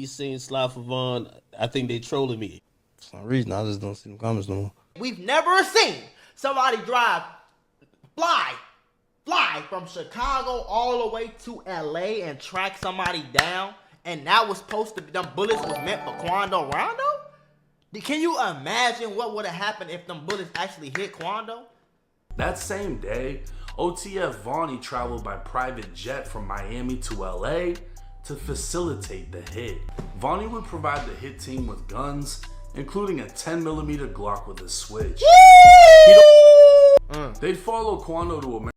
You seen Sly for Vaughn? I think they trolling me. For some reason, I just don't see them comments no more. We've never seen somebody fly from Chicago all the way to LA and track somebody down, and that was supposed to be, them bullets was meant for Quando Rondo? Can you imagine what would have happened if them bullets actually hit Quando? That same day, OTF Vaughn traveled by private jet from Miami to LA to facilitate the hit. Vaughn would provide the hit team with guns, including a 10mm Glock with a switch. They'd follow Quando to a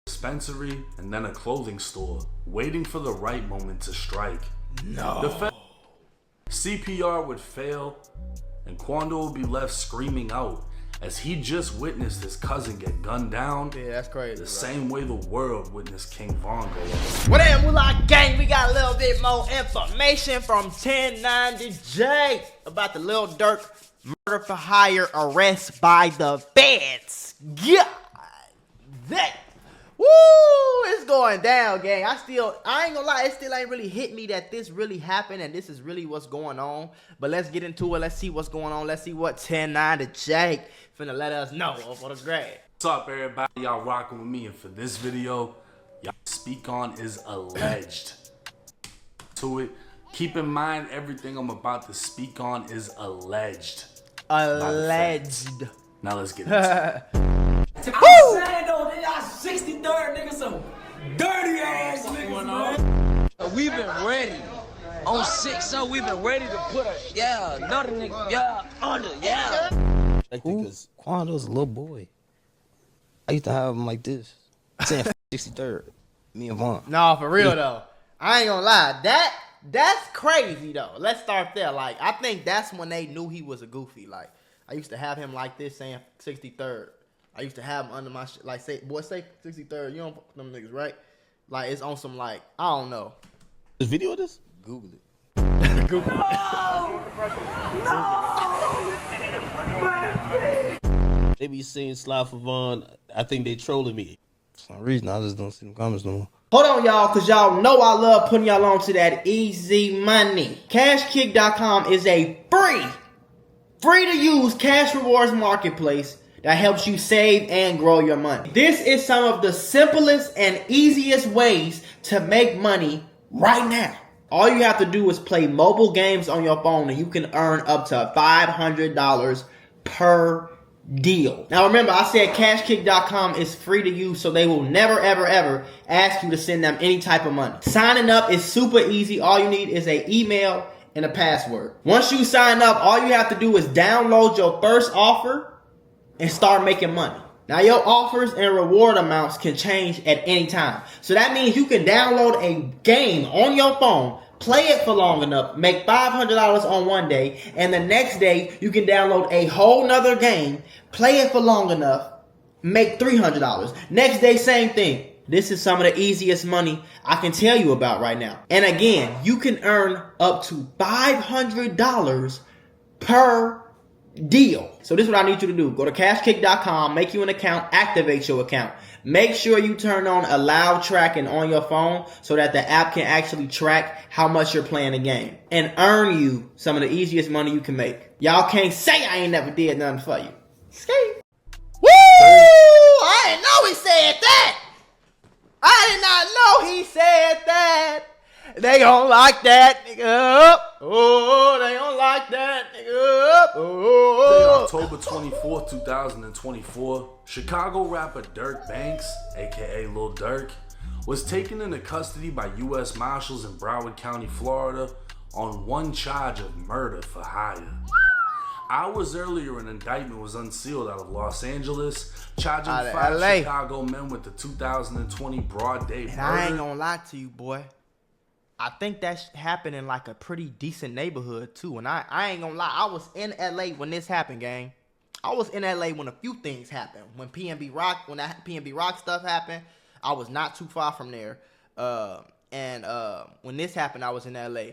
dispensary and then a clothing store, waiting for the right moment to strike. No. CPR would fail, and Quando would be left screaming out as he just witnessed his cousin get gunned down. Yeah, that's crazy. The same way the world witnessed King Von go off. What up, Mula gang? We got a little bit more information from 1090J about the Lil Durk murder for hire arrest by the feds. Yeah, that. Woo, it's going down, gang. I ain't gonna lie, it still ain't really hit me that this really happened and this is really what's going on. But let's get into it. Let's see what's going on. Let's see what 1090J finna let us know for the grade. What's up, everybody? Y'all rocking with me, and for this video, y'all speak on is alleged. To it, keep in mind everything I'm about to speak on is alleged. Alleged. Now let's get into it. I'm saying though, they got 63rd niggas, some dirty ass niggas, man. We've been ready. On 6-0, we've been ready to put another nigga, under, Who? Quando's a little boy. I used to have him like this. Saying 63rd. Me and Vaughn. No, for real though. I ain't gonna lie. That's crazy though. Let's start there. Like, I think that's when they knew he was a goofy. Like, I used to have him like this saying 63rd. I used to have him under my shit, like, say 63rd. You don't fuck with them niggas, right? Like, it's on some, like, I don't know. There's video of this? Google it. Google it. They be seeing Sly for Vaughn. I think they trolling me. For some reason, I just don't see them comments no more. Hold on, y'all, because y'all know I love putting y'all on to that easy money. CashKick.com is a free to use cash rewards marketplace that helps you save and grow your money. This is some of the simplest and easiest ways to make money right now. All you have to do is play mobile games on your phone and you can earn up to $500 per deal. Now remember, I said CashKick.com is free to use, so they will never ever ask you to send them any type of money. Signing up is super easy. All you need is an email and a password. Once you sign up, all you have to do is download your first offer and start making money. Now your offers and reward amounts can change at any time. So that means you can download a game on your phone, play it for long enough, make $500 on one day, and the next day you can download a whole nother game, play it for long enough, make $300. Next day, same thing. This is some of the easiest money I can tell you about right now. And again, you can earn up to $500 per deal. So this is what I need you to do. Go to cashkick.com, make you an account, activate your account. Make sure you turn on allow tracking on your phone so that the app can actually track how much you're playing the game and earn you some of the easiest money you can make. Y'all can't say I ain't never did nothing for you. Skate. Woo! I didn't know he said that. I did not know he said that. They don't like that nigga up. Oh, they don't like that nigga up. Oh. October 24th, 2024, Chicago rapper Durk Banks, aka Lil Durk, was taken into custody by U.S. Marshals in Broward County, Florida, on one charge of murder for hire. Hours earlier, an indictment was unsealed out of Los Angeles, charging 5 Chicago men with the 2020 broad day murder. And I ain't gonna lie to you, boy. I think that happened in like a pretty decent neighborhood too. And I ain't gonna lie, I was in LA when this happened, gang. I was in LA when a few things happened. When that PNB Rock stuff happened, I was not too far from there. When this happened, I was in LA.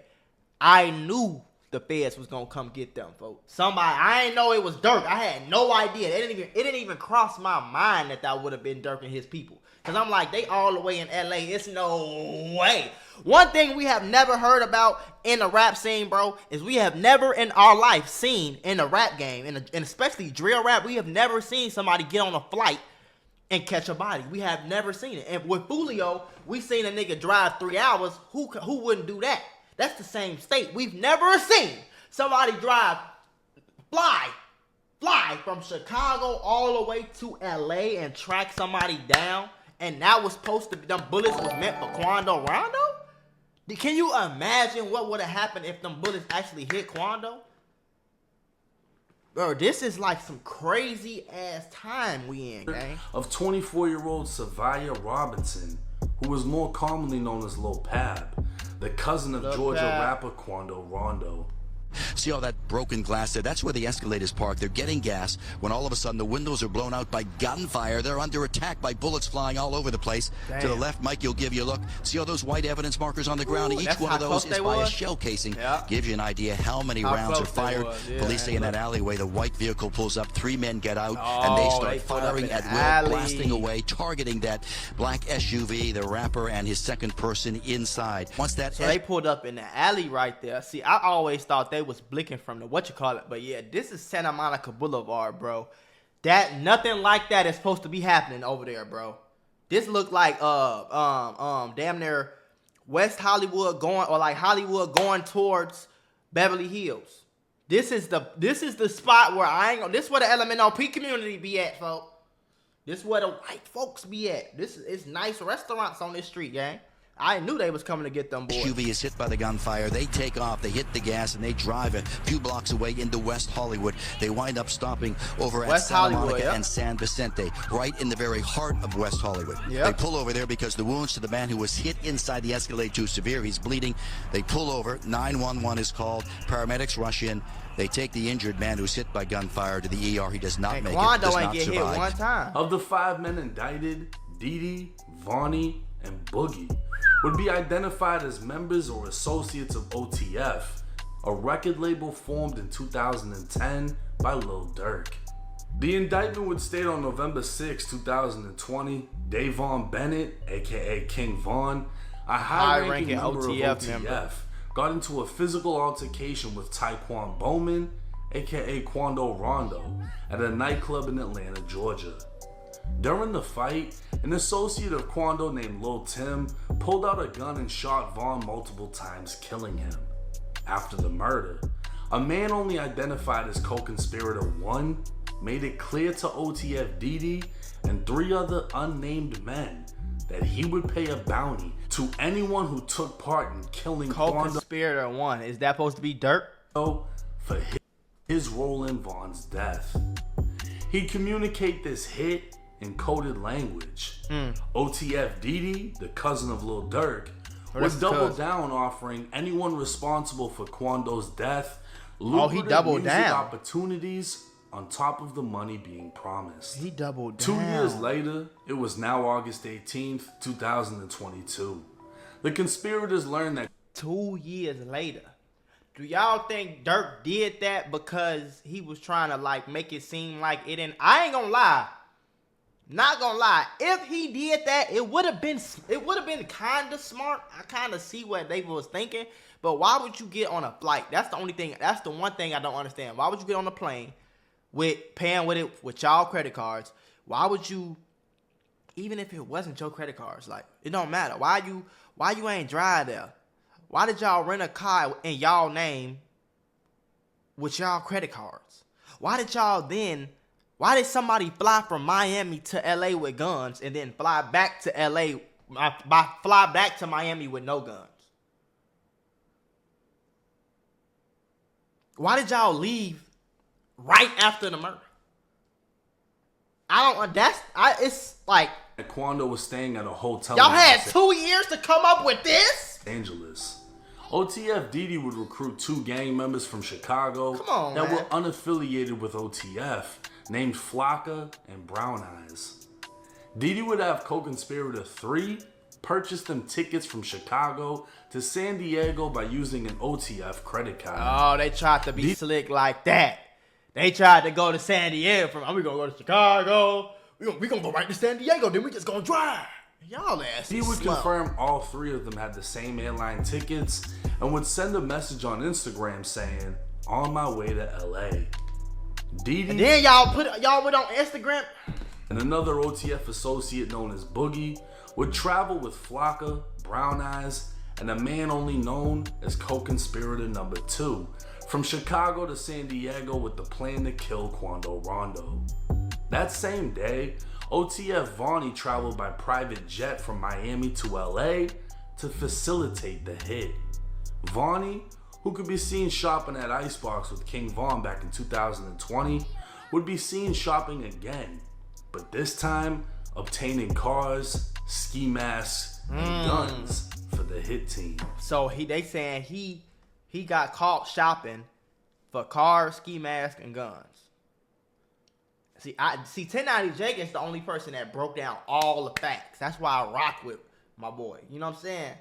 I knew the feds was gonna come get them, folks. I ain't know it was Durk. I had no idea. It didn't even cross my mind that would have been Durk and his people. Cause I'm like, they all the way in LA. It's no way. One thing we have never heard about in the rap scene, bro, is we have never in our life seen in a rap game, and especially drill rap, we have never seen somebody get on a flight and catch a body. We have never seen it. And with Fulio, we seen a nigga drive 3 hours. Who wouldn't do that? That's the same state. We've never seen somebody fly from Chicago all the way to LA and track somebody down. And that was supposed to be, them bullets was meant for Quando Rondo? Can you imagine what would have happened if them bullets actually hit Quando? Bro, this is like some crazy ass time we in, gang. Of 24-year-old Savia Robinson, who was more commonly known as Lil Pab, the cousin of Georgia rapper Quando Rondo. See all that broken glass there? That's where the Escalade is parked. They're getting gas when all of a sudden the windows are blown out by gunfire. They're under attack by bullets flying all over the place. Damn. To the left, Mike, you'll give you a look. See all those white evidence markers on the ground? Each one of those is by a shell casing. Yeah. Gives you an idea how many rounds are fired. Yeah, police say in that alleyway, the white vehicle pulls up. 3 men get out, and they start firing at will, blasting away, targeting that black SUV, the rapper, and his second person inside. Once that they pulled up in the alley right there. See, I always thought they was blicking from the but yeah, this is Santa Monica Boulevard, bro. That nothing like that is supposed to be happening over there, bro. This looked like damn near West Hollywood going, or like Hollywood going towards Beverly Hills. This is the spot where this is where the LMNOP community be at, folks. This is where the white folks be at. This is nice restaurants on this street, gang. I knew they was coming to get them boys. SUV is hit by the gunfire. They take off. They hit the gas, and they drive a few blocks away into West Hollywood. They wind up stopping over at Santa Monica and San Vicente, right in the very heart of West Hollywood. Yep. They pull over there because the wounds to the man who was hit inside the Escalade too severe. He's bleeding. They pull over. 911 is called. Paramedics rush in. They take the injured man who's hit by gunfire to the ER. He does not make it. Does not survive. Hit one time. Of the 5 men indicted, Didi, Vonnie, and Boogie would be identified as members or associates of OTF, a record label formed in 2010 by Lil Durk. The indictment would state on November 6, 2020, Davon Bennett, aka King Von, a high-ranking member of OTF, got into a physical altercation with Taekwon Bowman, aka Quando Rondo, at a nightclub in Atlanta, Georgia. During the fight, an associate of Quando named Lil Tim pulled out a gun and shot Vaughn multiple times, killing him. After the murder, a man only identified as co-conspirator 1 made it clear to OTF Didi and 3 other unnamed men that he would pay a bounty to anyone who took part in killing co-conspirator 1. Is that supposed to be Durk? For his role in Vaughn's death. He'd communicate this hit in coded language. OTF Didi, the cousin of Lil Durk, would double down, offering anyone responsible for Quando's death lucrative music opportunities on top of the money being promised. He doubled down. 2 years later, it was now August 18th, 2022. The conspirators learned that 2 years later. Do y'all think Durk did that because he was trying to like make it seem like it didn't? I ain't gonna lie. Not gonna lie. If he did that, it would have been kind of smart. I kind of see what they was thinking. But why would you get on a flight? That's the only thing. That's the one thing I don't understand. Why would you get on a plane paying with y'all credit cards? Why would you, even if it wasn't your credit cards, like it don't matter. Why you ain't drive there? Why did y'all rent a car in y'all name with y'all credit cards? Why did somebody fly from Miami to LA with guns and then fly back to Miami with no guns? Why did y'all leave right after the murder? It's like Quando was staying at a hotel. Y'all had 2 years to come up with this? Angeles. OTF Didi would recruit 2 gang members from Chicago that were unaffiliated with OTF, named Flocka and Brown Eyes. Didi would have co-conspirator 3 purchase them tickets from Chicago to San Diego by using an OTF credit card. Oh, they tried to be slick like that. They tried to go to San Diego we gonna go to Chicago. We gonna go right to San Diego, then we just gonna drive. Y'all ass He is would slow. confirm all three of them had the same airline tickets and would send a message on Instagram saying, "On my way to LA." Didi And then y'all went on Instagram. and another OTF associate known as Boogie would travel with Flocka, Brown Eyes, and a man only known as co-conspirator number 2 from Chicago to San Diego with the plan to kill Quando Rondo. That same day, OTF Vonnie traveled by private jet from Miami to LA to facilitate the hit. Vonnie, who could be seen shopping at Icebox with King Von back in 2020, would be seen shopping again, but this time obtaining cars, ski masks, and guns for the hit team. So they saying he got caught shopping for cars, ski mask, and guns. See 1090 Jake is the only person that broke down all the facts. That's why I rock with my boy. You know what I'm saying?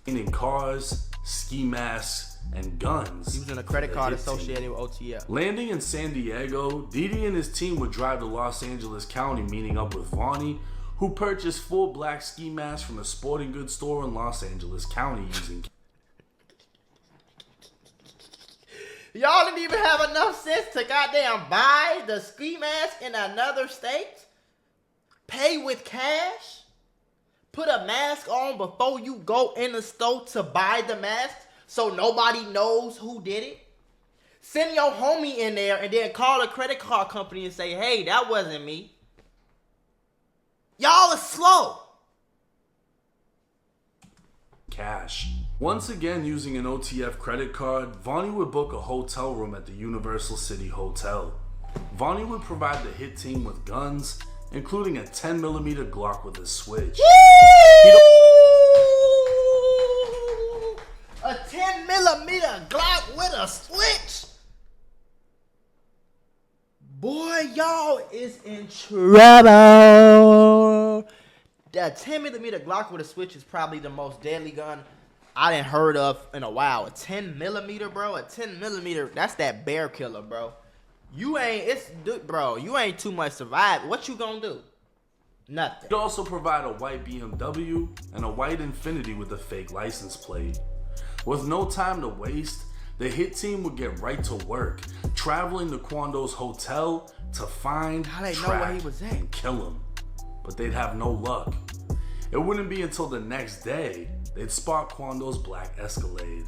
In cars, ski masks, and guns. He was in a credit for the card hit team. associated with OTF. Landing in San Diego, Didi and his team would drive to Los Angeles County, meeting up with Vonnie, who purchased 4 black ski masks from a sporting goods store in Los Angeles County using Y'all didn't even have enough sense to goddamn buy the ski mask in another state? Pay with cash? Put a mask on before you go in the store to buy the mask so nobody knows who did it? Send your homie in there and then call a credit card company and say, "Hey, that wasn't me." Y'all are slow. cash. Once again, using an OTF credit card, Vonnie would book a hotel room at the Universal City Hotel. Vonnie would provide the hit team with guns, including a 10mm Glock with a switch. A 10mm Glock with a switch? Boy, y'all is in trouble. That 10mm Glock with a switch is probably the most deadly gun I done heard of in a while. A 10mm, bro. A 10mm. That's that bear killer, bro. You ain't too much survive. What you gonna do? Nothing. He'd also provide a white BMW and a white Infiniti with a fake license plate. With no time to waste, the hit team would get right to work, traveling to Quando's hotel to find, How they know track, where he was at? and kill him. But they'd have no luck. It wouldn't be until the next day they'd spot Quando's black Escalade.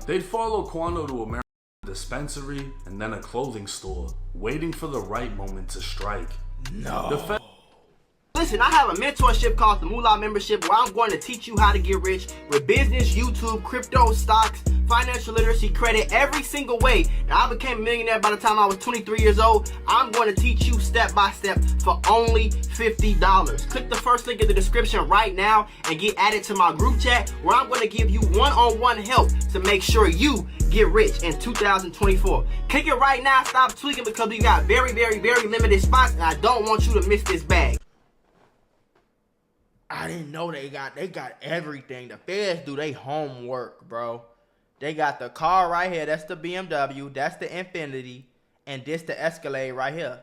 They'd follow Quando to American dispensary and then a clothing store, waiting for the right moment to strike. No. Listen, I have a mentorship called the Mula membership where I'm going to teach you how to get rich with business, YouTube, crypto, stocks, financial literacy, credit, every single way. Now, I became a millionaire by the time I was 23 years old. I'm going to teach you step by step for only $50. Click the first link in the description right now and get added to my group chat where I'm going to give you one-on-one help to make sure you get rich in 2024. Click it right now. Stop tweaking because we got very, very, very limited spots and I don't want you to miss this bag. I didn't know they got everything. The feds do their homework, bro. They got the car right here. That's the BMW. That's the Infiniti. And this the Escalade right here.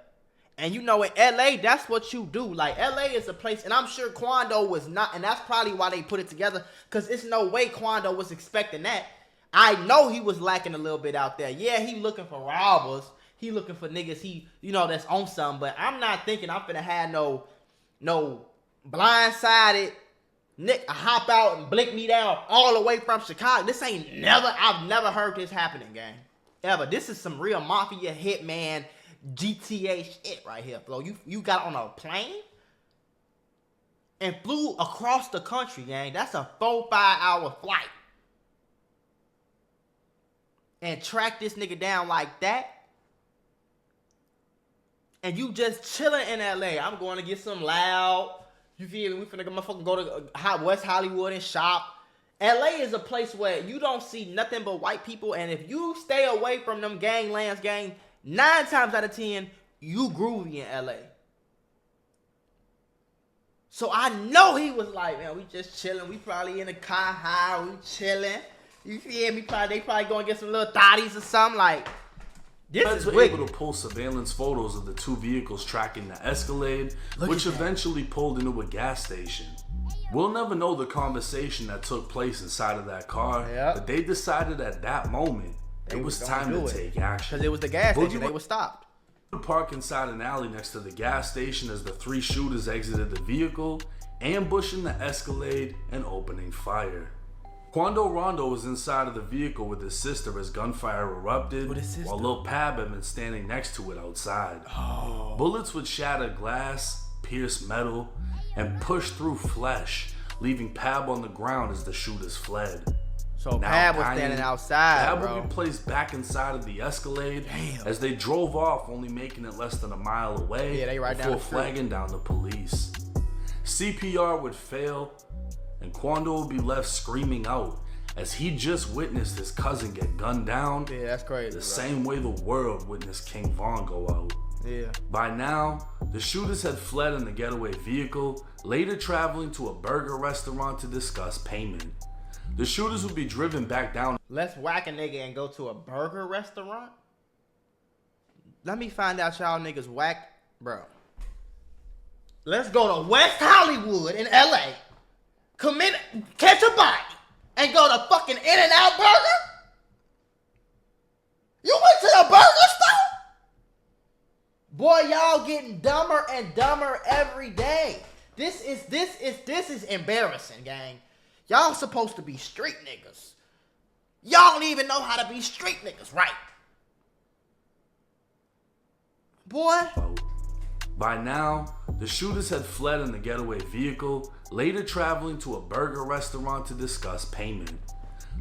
And you know in LA, that's what you do. Like LA is a place, and I'm sure Quando was not, and that's probably why they put it together. Because it's no way Quando was expecting that. I know he was lacking a little bit out there. Yeah, he looking for robbers. He looking for niggas that's on something. But I'm not thinking I'm finna have no blindsided Nick hop out and blink me down all the way from Chicago. I've never heard this happening, gang. Ever. This is some real mafia hitman GTA shit right here, bro. You got on a plane and flew across the country, gang. That's a 4-5 hour flight. And track this nigga down like that. And you just chilling in LA. I'm going to get some loud. You feel me? We finna motherfucking go to West Hollywood and shop. LA is a place where you don't see nothing but white people, and if you stay away from them ganglands, 9 times out of 10, you groovy in LA. So I know he was like, man, we just chilling. We probably in the car high. We chilling. You feel me? They probably gonna get some little thotties or something like. Feds were able to pull surveillance photos of the 2 vehicles tracking the Escalade, which eventually pulled into a gas station. We'll never know the conversation that took place inside of that car, but they decided at that moment it was time to take action. Because it was the gas station, they were stopped. Park inside an alley next to the gas station as the three shooters exited the vehicle, ambushing the Escalade and opening fire. Quando Rondo was inside of the vehicle with his sister as gunfire erupted, while Lil Pab had been standing next to it outside. Bullets would shatter glass, pierce metal, and push through flesh, leaving Pab on the ground as the shooters fled. So Pab was standing outside, Pab bro. would be placed back inside of the Escalade as they drove off, only making it less than a mile away before flagging down the police. CPR would fail, and Quando would be left screaming out as he just witnessed his cousin get gunned down. Yeah, that's crazy. The same way the world witnessed King Von go out. Yeah. By now, the shooters had fled in the getaway vehicle, later traveling to a burger restaurant to discuss payment. The shooters would be driven back down. Let's whack a nigga and go to a burger restaurant? Let me find out y'all niggas whack, bro. Let's go to West Hollywood in LA, catch a body, and go to fucking In-N-Out Burger? You went to the burger store? Boy, y'all getting dumber and dumber every day. This is embarrassing, gang. Y'all supposed to be street niggas. Y'all don't even know how to be street niggas, right? Boy. By now, the shooters had fled in the getaway vehicle, later traveling to a burger restaurant to discuss payment.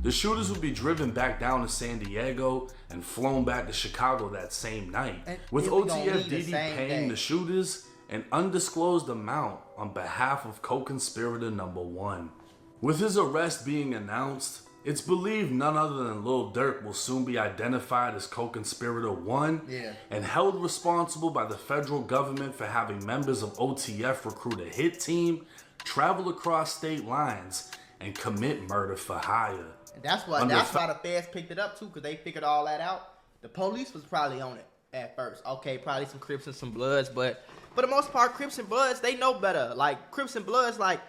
The shooters would be driven back down to San Diego and flown back to Chicago that same night, with OTF-DD paying the shooters an undisclosed amount on behalf of co-conspirator number 1. With his arrest being announced, it's believed none other than Lil Durk will soon be identified as co-conspirator 1 and held responsible by the federal government for having members of OTF recruit a hit team, travel across state lines, and commit murder for hire. And that's why the feds picked it up too, because they figured all that out. The police was probably on it at first. Okay, probably some Crips and some Bloods, but for the most part, Crips and Bloods, they know better. Like Crips and Bloods, like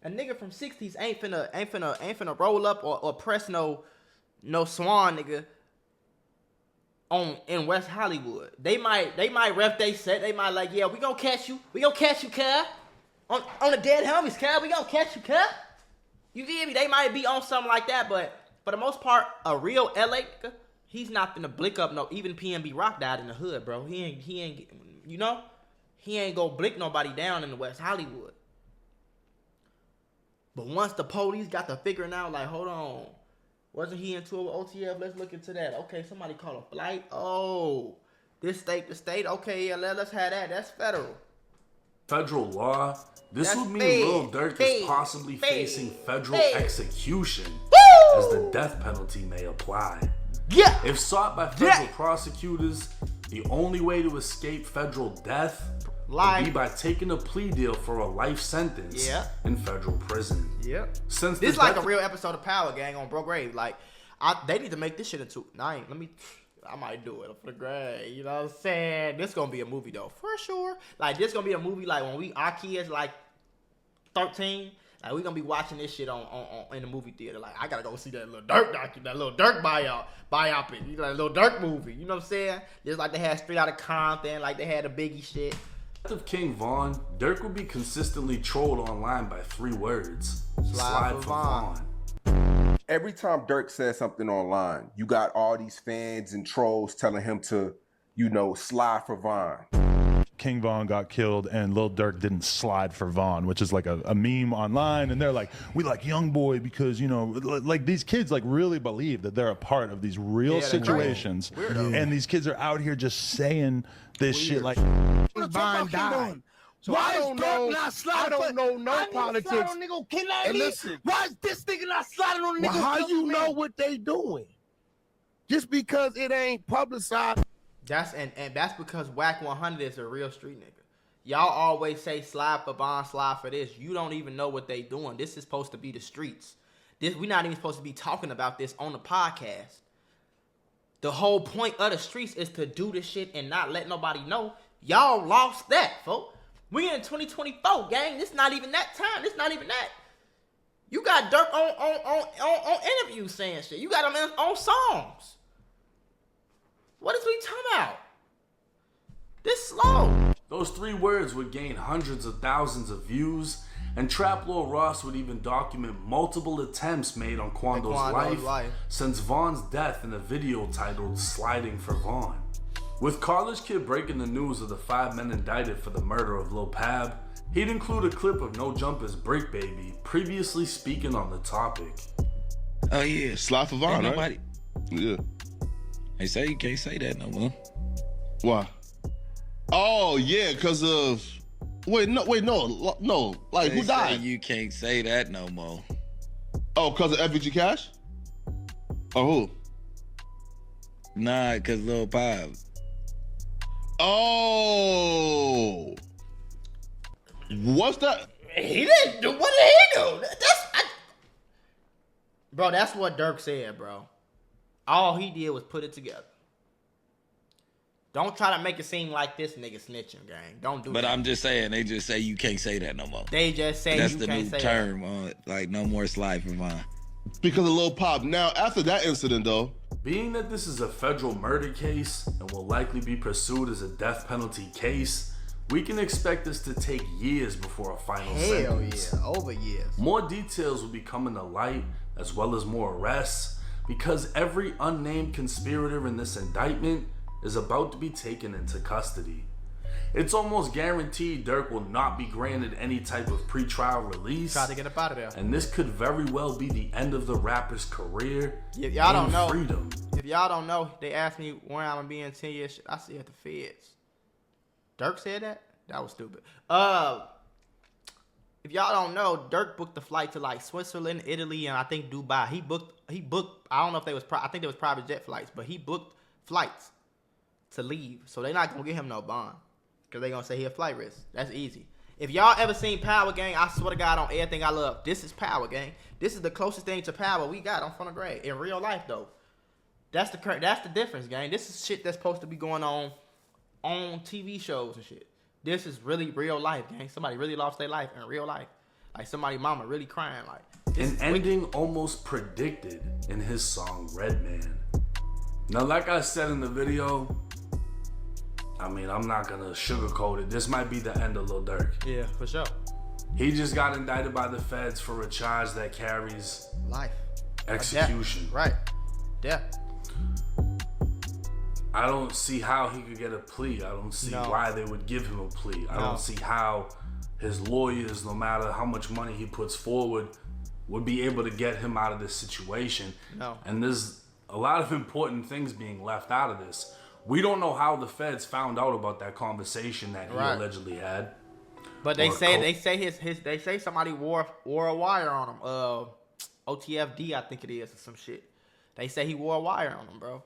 a nigga from 60s ain't finna roll up or press no Swan nigga in West Hollywood. They might ref they set. They might like, yeah, we gonna catch you, cuz. On the dead homies, cuz. We gonna catch you, cuz. You feel me? They might be on something like that, but for the most part, a real LA nigga, he's not finna blick up no. Even PNB Rock died in the hood, bro. He ain't, you know, he ain't go blick nobody down in the West Hollywood. But once the police got to figuring out, like, hold on, wasn't he into it with OTF? Let's look into that. Okay, somebody called a flight. Oh, this state to state. Okay, yeah, let's have that. That's federal. Federal law. This would mean Lil Durk is possibly facing federal execution, as the death penalty may apply. Yeah. If sought by federal prosecutors, the only way to escape federal death would be by taking a plea deal for a life sentence in federal prison. Yeah. Since this is like a real episode of Power Gang on Bro Grave. Like, they need to make this shit into. I might do it for the grade. You know what I'm saying? This gonna be a movie though, for sure. Like, this gonna be a movie like when our kids like 13. Like, we gonna be watching this shit on in the movie theater. Like, I gotta go see that Lil Durk document, that Lil Durk biopic. You know, that Lil Durk movie. You know what I'm saying? Just like they had Straight Outta Compton, like they had a Biggie shit. Of King Von, Durk would be consistently trolled online by 3 words: slide for Von. Every time Durk says something online, you got all these fans and trolls telling him to, you know, slide for Von. King Von got killed and Lil Durk didn't slide for Von, which is like a meme online, and they're like, we like Young Boy because, you know, like these kids like really believe that they're a part of these real situations, and these kids are out here just saying this shit like Von died. So I don't know no politics. And listen, why is this nigga not sliding on niggas? Well, how you know what they doing? Just because it ain't publicized. That's because Whack 100 is a real street nigga. Y'all always say slide for Bond, slide for this. You don't even know what they doing. This is supposed to be the streets. We're not even supposed to be talking about this on the podcast. The whole point of the streets is to do this shit and not let nobody know. Y'all lost that, folks. We in 2024, gang. This not even that time. This not even that. You got Durk on interviews saying shit. You got him on songs. What is we talking about? This slow. Those 3 words would gain hundreds of thousands of views, and Trap Lord Ross would even document multiple attempts made on Quando's life since Von's death in a video titled Sliding for Von. With College Kid breaking the news of the 5 men indicted for the murder of Lil Pab, he'd include a clip of No Jumper's Brick Baby previously speaking on the topic. Oh yeah, Slide for Von, right? Yeah. They say you can't say that no more. Why? Oh yeah, because of no. Like they who died? You can't say that no more. Oh, because of FBG Cash? Or who? Nah, because Lil Pab. Oh, what's that? He didn't do. What did he do? Bro, that's what Durk said, bro. All he did was put it together. Don't try to make it seem like this nigga snitching, gang. Don't do that. But I'm just saying, they just say you can't say that no more. They just say that's you the can't new say term. that. Like no more slide for Von. Because of Lil Pop. Now, after that incident, though. Being that this is a federal murder case and will likely be pursued as a death penalty case, we can expect this to take years before a final sentence. Hell yeah, over years. More details will be coming to light, as well as more arrests, because every unnamed conspirator in this indictment is about to be taken into custody. It's almost guaranteed Durk will not be granted any type of pretrial release. Try to get up out of there. And this could very well be the end of the rapper's career If y'all don't know, freedom. If y'all don't know, they asked me where I'm gonna be in 10 years. I see at the feds. Durk said that? That was stupid. If y'all don't know, Durk booked the flight to like Switzerland, Italy, and I think Dubai. He booked. I don't know if they was. I think there was private jet flights, but he booked flights to leave. So they're not gonna give him no bond because they gonna say he a flight risk. That's easy. If y'all ever seen Power Gang, I swear to God on everything I love, this is Power Gang. This is the closest thing to power we got on front of grade in real life though. That's the difference, gang. This is shit that's supposed to be going on TV shows and shit. This is really real life, gang. Somebody really lost their life in real life. Like somebody mama really crying like. An ending almost predicted in his song Redman. Now, like I said in the video, I mean, I'm not gonna sugarcoat it. This might be the end of Lil Durk. Yeah, for sure. He just got indicted by the feds for a charge that carries life, execution. Right. Yeah. I don't see how he could get a plea. I don't see why they would give him a plea. I don't see how his lawyers, no matter how much money he puts forward, would be able to get him out of this situation. No. And there's a lot of important things being left out of this. We don't know how the feds found out about that conversation that he allegedly had. But they say somebody wore a wire on him. OTFD, I think it is, or some shit. They say he wore a wire on him, bro.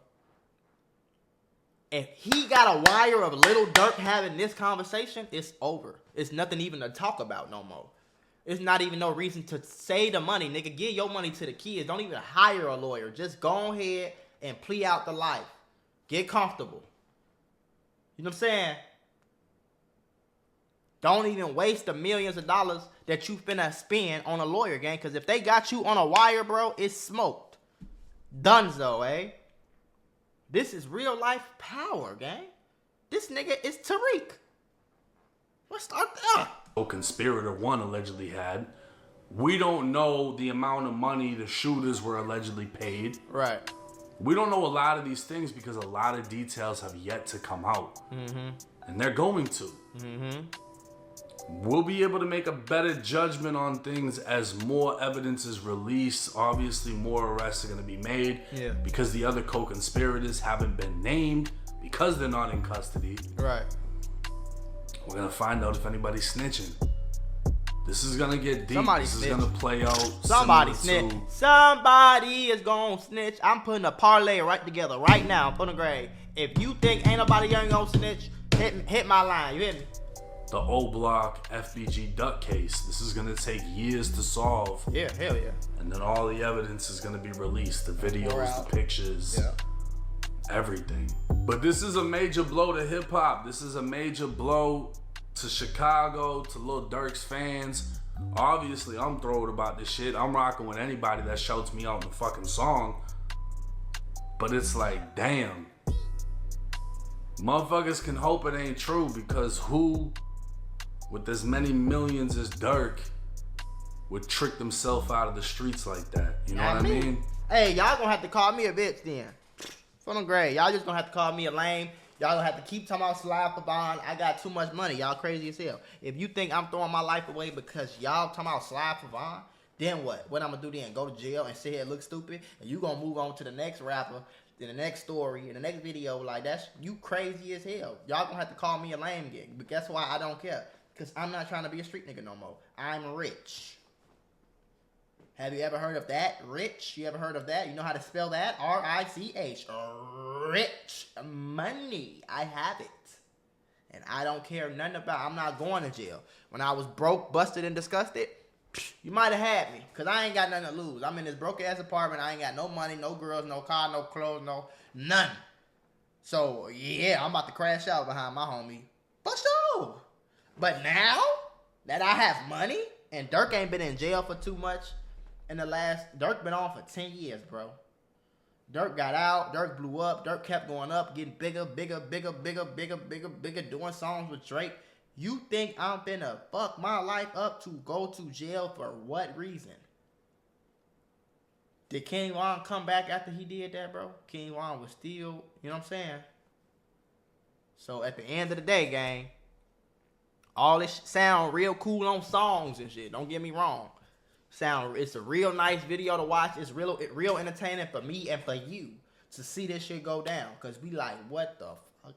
If he got a wire of Lil Durk having this conversation, it's over. It's nothing even to talk about no more. It's not even no reason to say the money, nigga. Give your money to the kids. Don't even hire a lawyer. Just go ahead and plea out the life. Get comfortable. You know what I'm saying? Don't even waste the millions of dollars that you finna spend on a lawyer, gang. Because if they got you on a wire, bro, it's smoked. Dunzo, eh? This is real life power, gang. This nigga is Tariq. Let's start there. Co-conspirator one allegedly had. We don't know the amount of money the shooters were allegedly paid. Right. We don't know a lot of these things because a lot of details have yet to come out. And they're going to. We'll be able to make a better judgment on things as more evidence is released. Obviously, more arrests are going to be made because the other co-conspirators haven't been named because they're not in custody. Right. We're going to find out if anybody's snitching. This is going to get deep. This is going to play out. Somebody snitch. Somebody is going to snitch. I'm putting a parlay right together right now for the grade. If you think ain't nobody going to snitch, hit my line. You hear me? The O Block FBG Duck case. This is gonna take years to solve. Yeah, hell yeah. And then all the evidence is gonna be released. The videos, the pictures, everything. But this is a major blow to hip hop. This is a major blow to Chicago, to Lil Durk's fans. Obviously, I'm thrilled about this shit. I'm rocking with anybody that shouts me out in the fucking song. But it's like, damn. Motherfuckers can hope it ain't true, because who, with as many millions as Durk, would trick themselves out of the streets like that? You know what I mean? Hey, y'all gonna have to call me a bitch then. For them grade. Y'all just gonna have to call me a lame. Y'all gonna have to keep talking about slide for bond. I got too much money. Y'all crazy as hell. If you think I'm throwing my life away because y'all talking about slide for bond, then what? What I'm gonna do then? Go to jail and sit here and look stupid? And you gonna move on to the next rapper, then the next story, in the next video? Like, that's, you crazy as hell. Y'all gonna have to call me a lame gig. But guess why I don't care? Because I'm not trying to be a street nigga no more. I'm rich. Have you ever heard of that? Rich? You ever heard of that? You know how to spell that? R-I-C-H. Rich money. I have it. And I don't care nothing about it. I'm not going to jail. When I was broke, busted, and disgusted, you might have had me. Because I ain't got nothing to lose. I'm in this broke-ass apartment. I ain't got no money, no girls, no car, no clothes, none. So, yeah, I'm about to crash out behind my homie. For sure. But now that I have money, and Durk ain't been in jail for too much, Durk been on for 10 years, bro. Durk got out, Durk blew up, Durk kept going up, getting bigger, doing songs with Drake. You think I'm finna fuck my life up to go to jail for what reason? Did King Von come back after he did that, bro? King Von was still, you know what I'm saying? So at the end of the day, gang, all this sound real cool on songs and shit. Don't get me wrong. It's a real nice video to watch. It's real entertaining for me and for you to see this shit go down. Cause we like, what the fuck?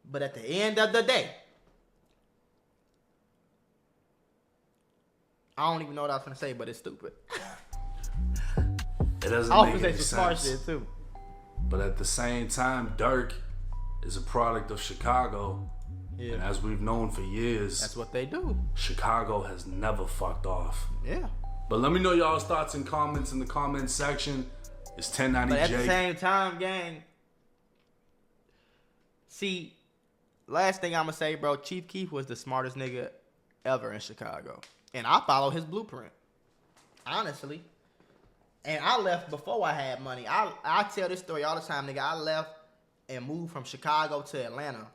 But at the end of the day, I don't even know what I was gonna say, but it's stupid. It doesn't make any sense. Shit too. But at the same time, Durk is a product of Chicago. Yeah. And as we've known for years, that's what they do. Chicago has never fucked off. Yeah. But let me know y'all's thoughts and comments in the comments section. It's 1090J. But at the same time, gang, see, last thing I'm gonna say, bro, Chief Keef was the smartest nigga ever in Chicago. And I follow his blueprint. Honestly. And I left before I had money. I tell this story all the time, nigga. I left and moved from Chicago to Atlanta.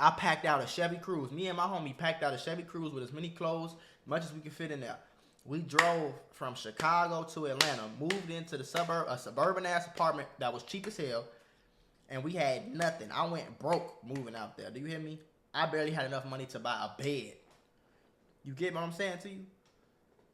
I packed out a Chevy Cruze. Me and my homie packed out a Chevy Cruze with as many clothes, much as we could fit in there. We drove from Chicago to Atlanta, moved into a suburban ass apartment that was cheap as hell, and we had nothing. I went broke moving out there. Do you hear me? I barely had enough money to buy a bed. You get what I'm saying to you?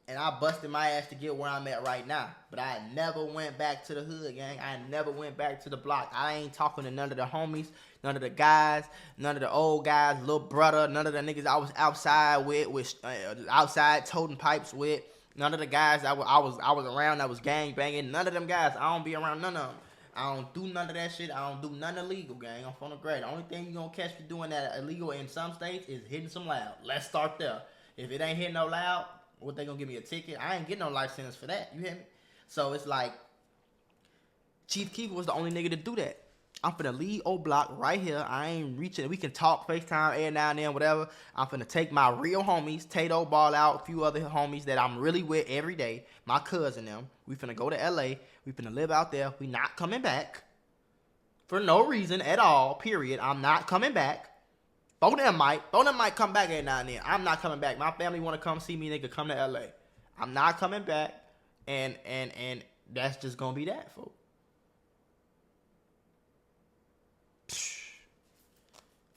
And I busted my ass to get where I'm at right now. But I never went back to the hood, gang. I never went back to the block. I ain't talking to none of the homies, none of the guys, none of the old guys, little brother, none of the niggas I was outside with outside toting pipes with, none of the guys I was around that was gang banging. None of them guys. I don't be around none of them. I don't do none of that shit. I don't do none illegal, gang. I'm from the grade. The only thing you gonna catch me doing that illegal in some states is hitting some loud. Let's start there. If it ain't hitting no loud, what, they gonna give me a ticket? I ain't getting no life sentence for that. You hear me? So it's like, Chief Keef was the only nigga to do that. I'm finna leave old block right here. I ain't reaching. We can talk FaceTime every now and then, whatever. I'm finna take my real homies, Tato, Ball Out, a few other homies that I'm really with every day. My cousin them. We finna go to LA. We finna live out there. We not coming back. For no reason at all, period. I'm not coming back. Both of them might come back every now and then. I'm not coming back. My family want to come see me, nigga. Come to LA. I'm not coming back, and that's just gonna be that, folks.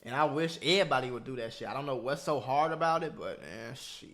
And I wish everybody would do that shit. I don't know what's so hard about it, but shit.